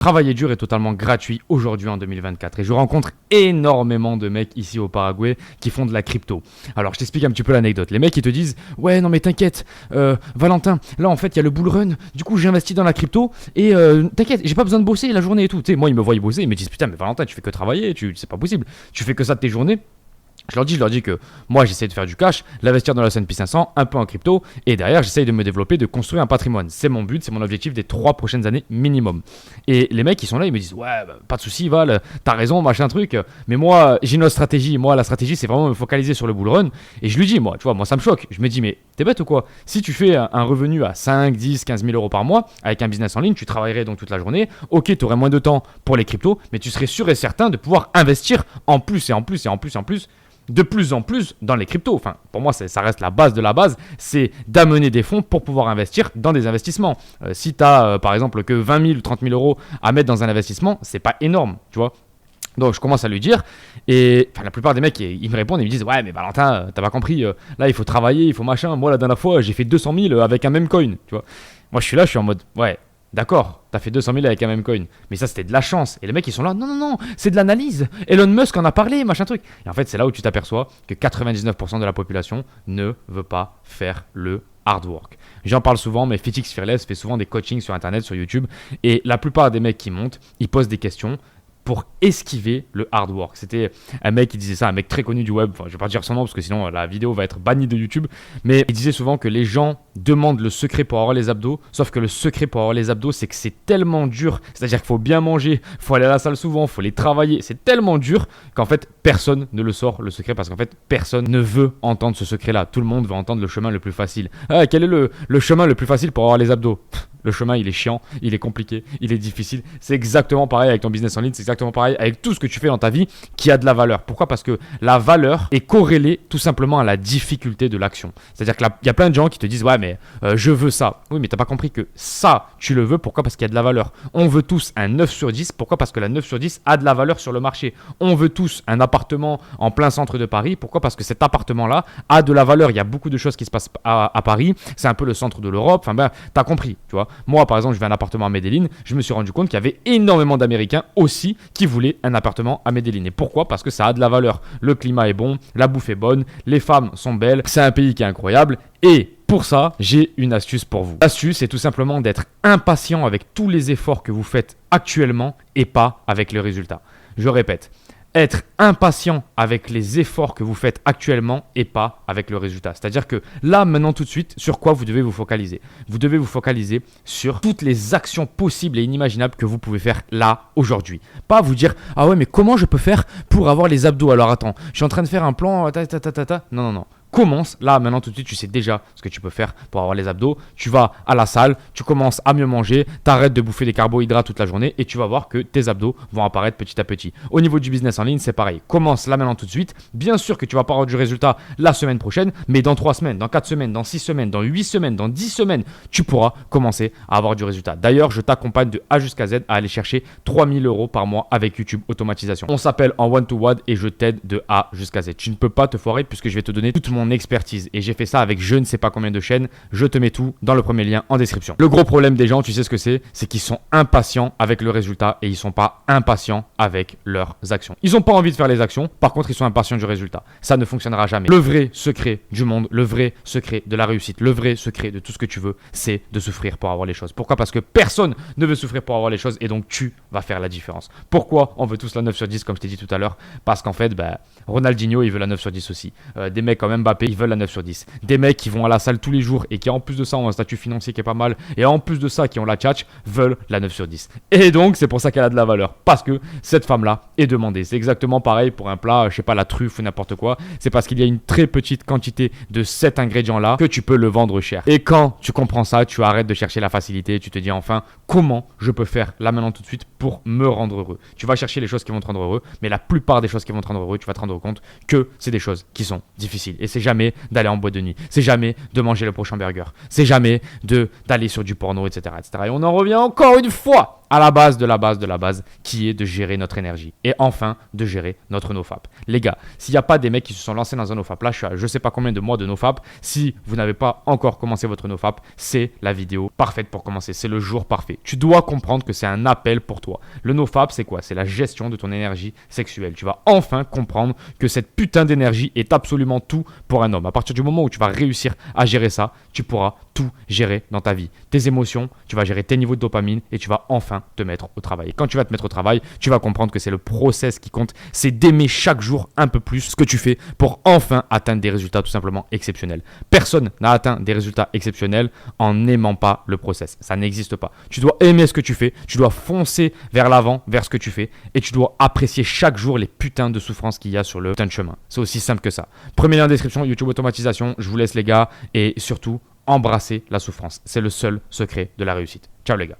Travailler dur est totalement gratuit aujourd'hui en 2024 et je rencontre énormément de mecs ici au Paraguay qui font de la crypto. Alors je t'explique un petit peu l'anecdote. Les mecs ils te disent ouais non mais t'inquiète Valentin, là en fait il y a le bull run, du coup j'ai investi dans la crypto et t'inquiète j'ai pas besoin de bosser la journée et tout. Tu sais, moi ils me voient bosser, ils me disent putain mais Valentin tu fais que travailler, c'est pas possible, tu fais que ça de tes journées. Je leur dis que moi j'essaie de faire du cash, l'investir dans le S&P 500, un peu en crypto, et derrière j'essaie de me développer, de construire un patrimoine. C'est mon but, c'est mon objectif des 3 prochaines années minimum. Et les mecs ils sont là, ils me disent ouais bah, pas de souci Val, t'as raison machin truc, mais moi j'ai une autre stratégie. Moi la stratégie c'est vraiment me focaliser sur le bull run. Et je lui dis moi tu vois moi ça me choque, je me dis mais t'es bête ou quoi? Si tu fais un revenu à 5, 10, 15 000 euros par mois avec un business en ligne, tu travaillerais donc toute la journée, ok tu aurais moins de temps pour les cryptos, mais tu serais sûr et certain de pouvoir investir en plus et en plus et en plus et en plus de plus en plus dans les cryptos. Enfin, pour moi, ça reste la base de la base, c'est d'amener des fonds pour pouvoir investir dans des investissements. Si tu as, par exemple, que 20 000 ou 30 000 euros à mettre dans un investissement, c'est pas énorme, tu vois. Donc, je commence à lui dire, et la plupart des mecs, ils me répondent, ils me disent ouais, mais Valentin, t'as pas compris, là, il faut travailler, il faut machin. Moi, la dernière fois, j'ai fait 200 000 avec un même coin, tu vois. Moi, je suis en mode ouais. D'accord, t'as fait 200 000 avec un même coin. Mais ça, c'était de la chance. Et les mecs, ils sont là. Non, non, non, c'est de l'analyse. Elon Musk en a parlé, machin truc. Et en fait, c'est là où tu t'aperçois que 99% de la population ne veut pas faire le hard work. J'en parle souvent, mais FitX Fearless fait souvent des coachings sur Internet, sur YouTube. Et la plupart des mecs qui montent, ils posent des questions pour esquiver le hard work. C'était un mec qui disait ça, un mec très connu du web. Enfin, je vais pas dire son nom parce que sinon la vidéo va être bannie de YouTube. Mais il disait souvent que les gens demandent le secret pour avoir les abdos. Sauf que le secret pour avoir les abdos, c'est que c'est tellement dur. C'est-à-dire qu'il faut bien manger, il faut aller à la salle souvent, il faut les travailler. C'est tellement dur qu'en fait, personne ne le sort, le secret. Parce qu'en fait, personne ne veut entendre ce secret-là. Tout le monde veut entendre le chemin le plus facile. Ah, quel est le chemin le plus facile pour avoir les abdos? Le chemin, il est chiant, il est compliqué, il est difficile. C'est exactement pareil avec ton business en ligne, c'est exactement pareil avec tout ce que tu fais dans ta vie qui a de la valeur. Pourquoi? Parce que la valeur est corrélée tout simplement à la difficulté de l'action. C'est-à-dire qu'il y a plein de gens qui te disent « Ouais, mais je veux ça. » Oui, mais tu n'as pas compris que ça, tu le veux. Pourquoi? Parce qu'il y a de la valeur. On veut tous un 9 sur 10. Pourquoi? Parce que la 9 sur 10 a de la valeur sur le marché. On veut tous un appartement en plein centre de Paris. Pourquoi? Parce que cet appartement-là a de la valeur. Il y a beaucoup de choses qui se passent à Paris. C'est un peu le centre de l'Europe. Enfin, tu as compris, tu vois. Moi, par exemple, je vais à un appartement à Medellín. Je me suis rendu compte qu'il y avait énormément d'Américains aussi qui voulaient un appartement à Medellín. Et pourquoi? Parce que ça a de la valeur. Le climat est bon, la bouffe est bonne, les femmes sont belles, c'est un pays qui est incroyable. Et pour ça, j'ai une astuce pour vous. L'astuce, c'est tout simplement d'être impatient avec tous les efforts que vous faites actuellement et pas avec le résultat. Je répète. Être impatient avec les efforts que vous faites actuellement et pas avec le résultat. C'est-à-dire que là, maintenant, tout de suite, sur quoi vous devez vous focaliser? Vous devez vous focaliser sur toutes les actions possibles et inimaginables que vous pouvez faire là, aujourd'hui. Pas vous dire « Ah ouais, mais comment je peux faire pour avoir les abdos? Alors attends, je suis en train de faire un plan... » Non, non, non. Commence là, maintenant tout de suite, tu sais déjà ce que tu peux faire pour avoir les abdos. Tu vas à la salle, tu commences à mieux manger, tu arrêtes de bouffer des carbohydrates toute la journée et tu vas voir que tes abdos vont apparaître petit à petit. Au niveau du business en ligne, c'est pareil. Commence là, maintenant tout de suite. Bien sûr que tu vas pas avoir du résultat la semaine prochaine, mais dans 3 semaines, dans 4 semaines, dans 6 semaines, dans 8 semaines, dans 10 semaines, tu pourras commencer à avoir du résultat. D'ailleurs, je t'accompagne de A jusqu'à Z à aller chercher 3 000 € par mois avec YouTube Automatisation. On s'appelle en one-to-one et je t'aide de A jusqu'à Z. Tu ne peux pas te foirer puisque je vais te donner toute mon expertise et j'ai fait ça avec je ne sais pas combien de chaînes. Je te mets tout dans le premier lien en description. Le gros problème des gens, tu sais ce que c'est qu'ils sont impatients avec le résultat et ils sont pas impatients avec leurs actions. Ils ont pas envie de faire les actions, par contre ils sont impatients du résultat. Ça ne fonctionnera jamais. Le vrai secret du monde, le vrai secret de la réussite, le vrai secret de tout ce que tu veux, c'est de souffrir pour avoir les choses. Pourquoi? Parce que personne ne veut souffrir pour avoir les choses et donc tu vas faire la différence. Pourquoi on veut tous la 9 sur 10 comme je t'ai dit tout à l'heure? Parce qu'en fait, Ronaldinho il veut la 9 sur 10 aussi. Des mecs comme Mbappé ils veulent la 9 sur 10. Des mecs qui vont à la salle tous les jours et qui en plus de ça ont un statut financier qui est pas mal et en plus de ça qui ont la tchatch veulent la 9 sur 10. Et donc c'est pour ça qu'elle a de la valeur parce que cette femme là est demandée. C'est exactement pareil pour un plat, je sais pas, la truffe ou n'importe quoi. C'est parce qu'il y a une très petite quantité de cet ingrédient là que tu peux le vendre cher. Et quand tu comprends ça, tu arrêtes de chercher la facilité, tu te dis enfin comment je peux faire là maintenant tout de suite pour me rendre heureux. Tu vas chercher les choses qui vont te rendre heureux, mais la plupart des choses qui vont te rendre heureux, tu vas te rendre compte que c'est des choses qui sont difficiles. Et c'est jamais d'aller en boîte de nuit, c'est jamais de manger le prochain burger, c'est jamais d'aller sur du porno, etc., etc. Et on en revient encore une fois à la base de la base de la base, qui est de gérer notre énergie. Et enfin, de gérer notre nofap. Les gars, s'il n'y a pas des mecs qui se sont lancés dans un nofap, là je suis à je sais pas combien de mois de nofap, si vous n'avez pas encore commencé votre nofap, c'est la vidéo parfaite pour commencer, c'est le jour parfait. Tu dois comprendre que c'est un appel pour toi. Le nofap, c'est quoi? C'est la gestion de ton énergie sexuelle. Tu vas enfin comprendre que cette putain d'énergie est absolument tout pour un homme. À partir du moment où tu vas réussir à gérer ça, tu pourras tout gérer dans ta vie. Tes émotions, tu vas gérer tes niveaux de dopamine et tu vas enfin te mettre au travail. Et quand tu vas te mettre au travail, tu vas comprendre que c'est le process qui compte, c'est d'aimer chaque jour un peu plus ce que tu fais pour enfin atteindre des résultats tout simplement exceptionnels. Personne n'a atteint des résultats exceptionnels en n'aimant pas le process. Ça n'existe pas. Tu dois aimer ce que tu fais, tu dois foncer vers l'avant, vers ce que tu fais et tu dois apprécier chaque jour les putains de souffrances qu'il y a sur le putain de chemin. C'est aussi simple que ça. Premier lien en description, YouTube automatisation. Je vous laisse les gars et surtout, embrassez la souffrance. C'est le seul secret de la réussite. Ciao les gars.